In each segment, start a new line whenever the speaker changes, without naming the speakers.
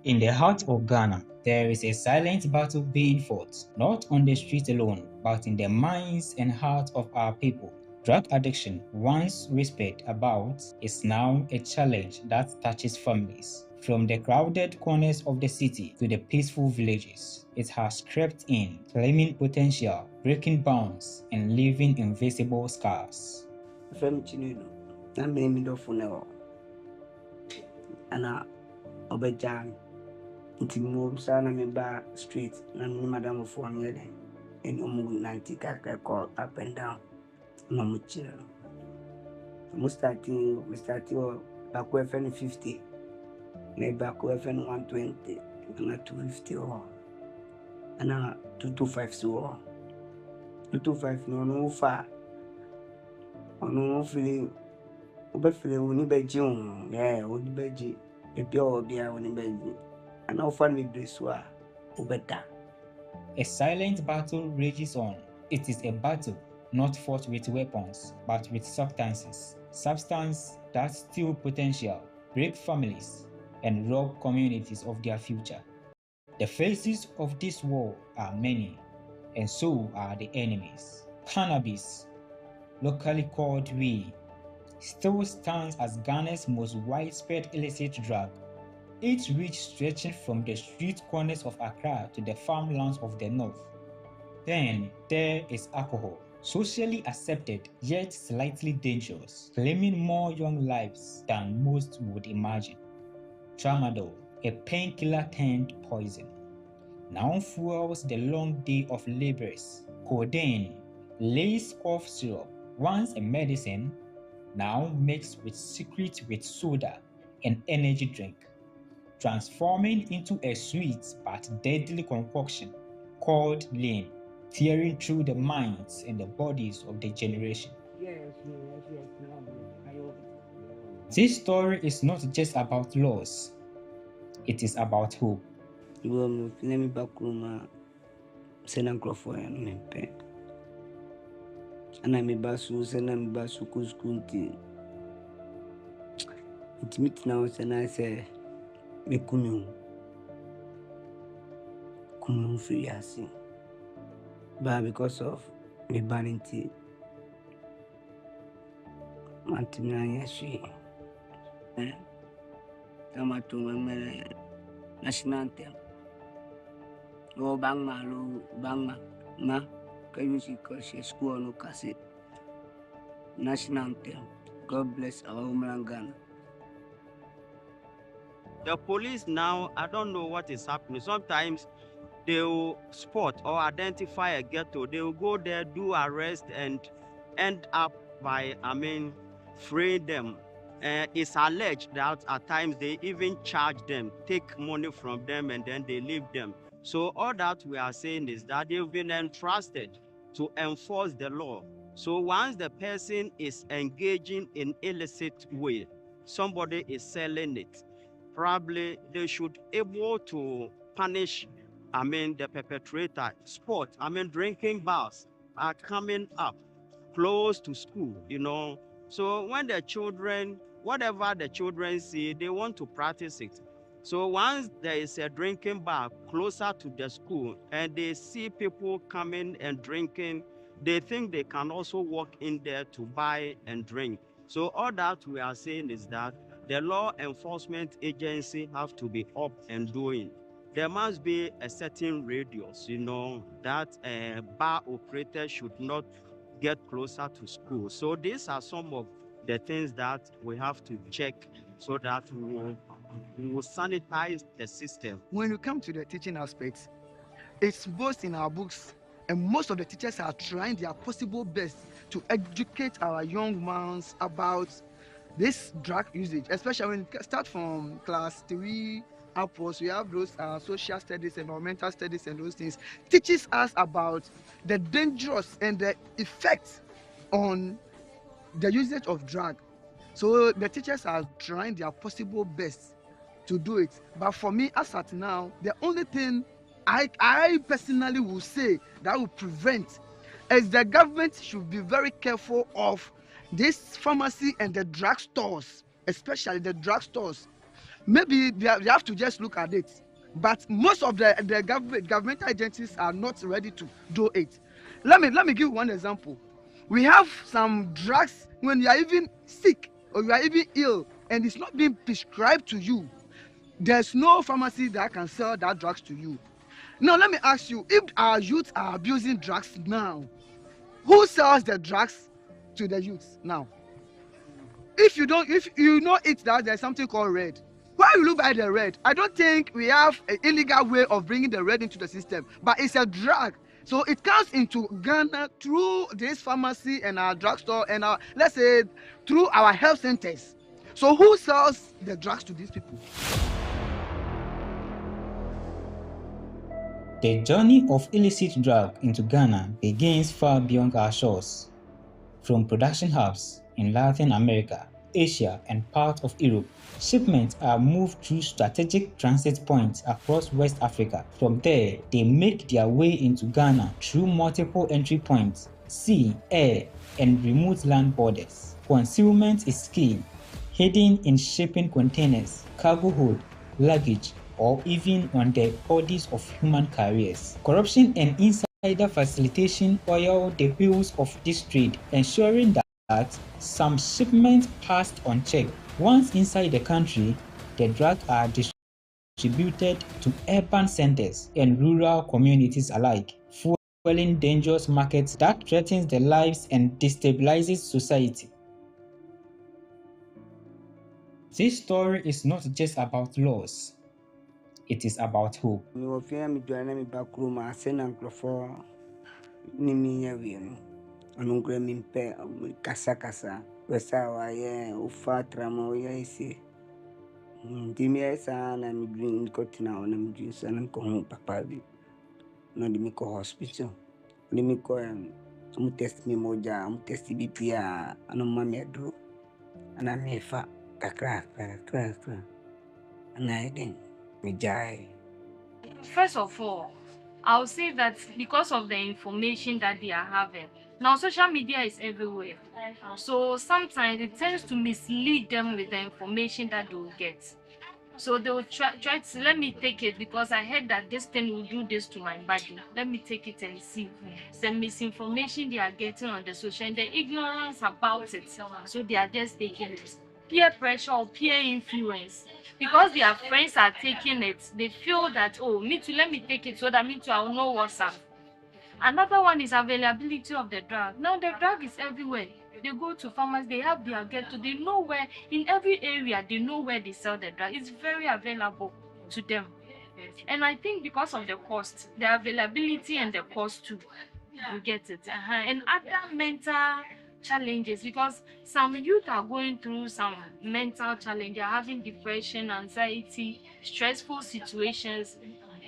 In the heart of Ghana, there is a silent battle being fought, not on the street alone, but in the minds and hearts of our people. Drug addiction, once whispered about, is now a challenge that touches families. From the crowded corners of the city to the peaceful villages, it has crept in, claiming potential, breaking bounds, and leaving invisible scars.
Fem Chinino, I made me do for now. And I obey nti mo saa na meba street na me madam for me then and omu 90 kakra call up and down na mo chill mo starting back we 50 na back we 120 na 250 na 225 so 225 no fa ono feel obefile oni beji oni beji ebi bia oni beji and how far we briswa better.
A silent battle rages on. It is a battle not fought with weapons, but with substances. Substance that steal potential, break families, and rob communities of their future. The faces of this war are many, and so are the enemies. Cannabis, locally called weed, still stands as Ghana's most widespread illicit drug. Its reach stretching from the street corners of Accra to the farmlands of the north. Then there is alcohol, socially accepted yet slightly dangerous, claiming more young lives than most would imagine. Tramadol, a painkiller turned poison, now fuels the long day of laborers. Codeine, lace cough syrup, once a medicine, now mixed with secret with soda and energy drink, transforming into a sweet but deadly concoction called lean, tearing through the minds and the bodies of the generation. This story is not just about loss, it is about hope.
Let me back room, send a for me. And I'm a basu, send a basu, school tea. It's meet now, and I say, me kunu free asi. But because of me banning tea, Mantimina Yashi, Tamatu national anthem. Oh, Bangma, Bangma, Ma, can you see because school no cassette? National anthem. God bless our homeland Ghana.
The police now, I don't know what is happening. Sometimes they will spot or identify a ghetto. They will go there, do arrest, and end up by, freeing them. It's alleged that at times they even charge them, take money from them, and then they leave them. So all that we are saying is that they've been entrusted to enforce the law. So once the person is engaging in illicit way, somebody is selling it, probably they should able to punish, the perpetrator. Sport, drinking bars are coming up close to school, So when the children, whatever the children see, they want to practice it. So once there is a drinking bar closer to the school and they see people coming and drinking, they think they can also walk in there to buy and drink. So all that we are saying is that the law enforcement agency have to be up and doing. There must be a certain radius, that bar operator should not get closer to school. So these are some of the things that we have to check so that we will sanitize the system.
When you come to the teaching aspects, it's both in our books, and most of the teachers are trying their possible best to educate our young ones about this drug usage, especially when you start from class 3 upwards. We have those social studies, environmental studies, and those things teaches us about the dangerous and the effects on the usage of drug. So the teachers are trying their possible best to do it. But for me, as at now, the only thing I personally will say that will prevent is the government should be very careful of this pharmacy and the drug stores, especially the drug stores. maybe they have to just look at it. But most of the governmental agencies are not ready to do it. Let me give one example. We have some drugs when you are even sick or you are even ill and it's not being prescribed to you. There's no pharmacy that can sell that drugs to you. Now let me ask you, if our youth are abusing drugs now, who sells the drugs to the youth now? If you know it that there's something called red, why will you buy the red? I don't think we have an illegal way of bringing the red into the system, but it's a drug. So it comes into Ghana through this pharmacy and our drugstore and our, let's say, through our health centers. So who sells the drugs to these people?
The journey of illicit drug into Ghana begins far beyond our shores. From production hubs in Latin America, Asia, and parts of Europe, shipments are moved through strategic transit points across West Africa. From there, they make their way into Ghana through multiple entry points, sea, air, and remote land borders. Concealment is key, hidden in shipping containers, cargo hold, luggage, or even on the bodies of human carriers. Corruption and insider facilitation oil the wheels of this trade, ensuring that some shipments passed unchecked. Once inside the country, the drugs are distributed to urban centers and rural communities alike, fueling dangerous markets that threatens the lives and destabilizes society. This story is not just about laws. It is about hope.
Me wo fia me dwana me bakru ma sena nkrofo ni mi yawie no. Ono nkra mi mpe kasa wesa wa ye ufa tramo ya isi. Ndimi esa na mi dream ko tina ona mi dream sana ko hon papa bi. No di mi ko hospital. Ni mi ko mu test mi moja, mu test BP ano mami adro. Ana mefa kakra. Ana eden mi jai.
First of all, I'll say that because of the information that they are having, now social media is everywhere. So sometimes it tends to mislead them with the information that they will get. So they will try to, let me take it because I heard that this thing will do this to my body. Let me take it and see. The misinformation they are getting on the social and the ignorance about it. So they are just taking it. Peer pressure or peer influence. Because their friends are taking it, they feel that, oh, me too, let me take it so that me too, I'll know what's up. Another one is availability of the drug. Now the drug is everywhere. They go to farmers, they have their ghetto, they know where, in every area, they know where they sell the drug. It's very available to them. And I think because of the cost, the availability and the cost too, you get it. And other mental challenges, because some youth are going through some mental challenge, they're having depression, anxiety, stressful situations.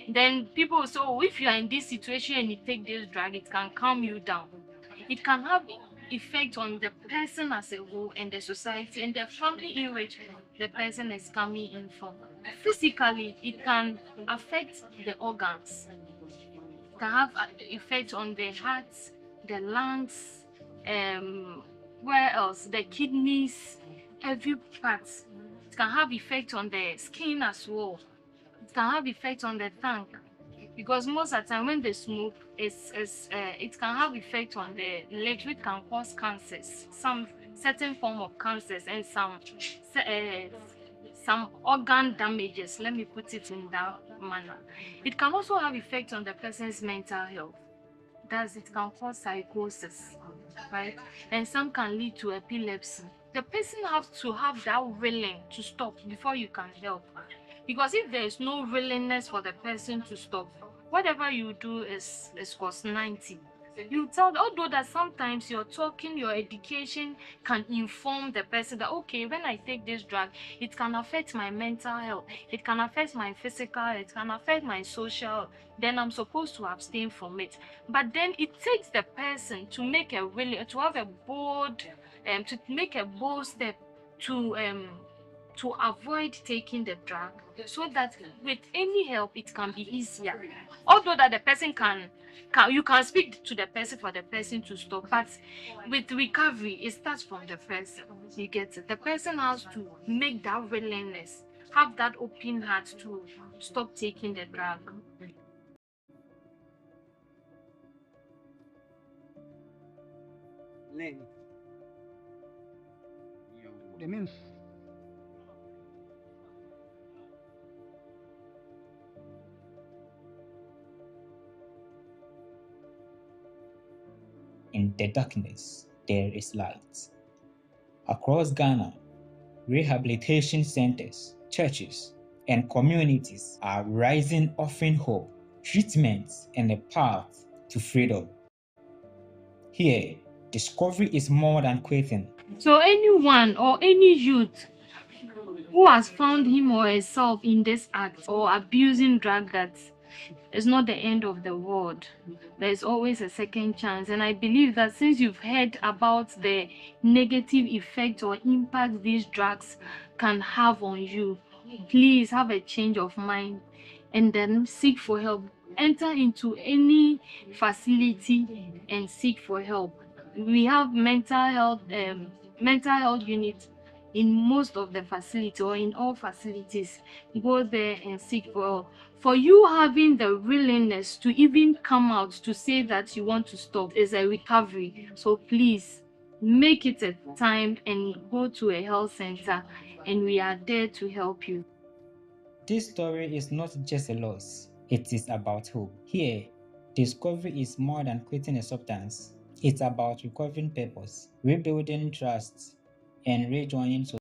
Then people say, oh, if you are in this situation and you take this drug, it can calm you down. It can have effect on the person as a whole and the society and the family in which the person is coming in from. Physically, it can affect the organs. It can have an effect on the heart, the lungs, where else? The kidneys, every part. It can have effect on the skin as well. It can have effect on the tongue, because most of the time when they smoke, it can have effect on the legs, which can cause cancers, some certain form of cancers, and some organ damages. Let me put it in that manner. It can also have effect on the person's mental health. It can cause psychosis, right? And some can lead to epilepsy. The person has to have that willing to stop before you can help. Because if there is no willingness for the person to stop, whatever you do is cost 90. You tell, although that sometimes your talking, your education can inform the person that, okay, when I take this drug, it can affect my mental health, it can affect my physical, it can affect my social, then I'm supposed to abstain from it. But then it takes the person to make a bold step to avoid taking the drug, so that with any help it can be easier. Although that the person you can speak to the person for the person to stop, but with recovery it starts from the person. You get it? The person has to make that willingness, have that open heart to stop taking the drug.
Lynn.
They mean
In the darkness, there is light. Across Ghana, rehabilitation centers, churches, and communities are rising, offering hope, treatment, and a path to freedom. Here, discovery is more than quitting.
So anyone or any youth who has found him or herself in this act or abusing drug, that is not the end of the world. There's always a second chance. And I believe that since you've heard about the negative effect or impact these drugs can have on you, please have a change of mind and then seek for help. Enter into any facility and seek for help. We have mental health units in most of the facilities or in all facilities. Go there and seek for help. For you having the willingness to even come out to say that you want to stop is a recovery. So please make it a time and go to a health center, and we are there to help you.
This story is not just a loss, it is about hope. Here, discovery is more than quitting a substance. It's about recovering purpose, rebuilding trust, and rejoining society.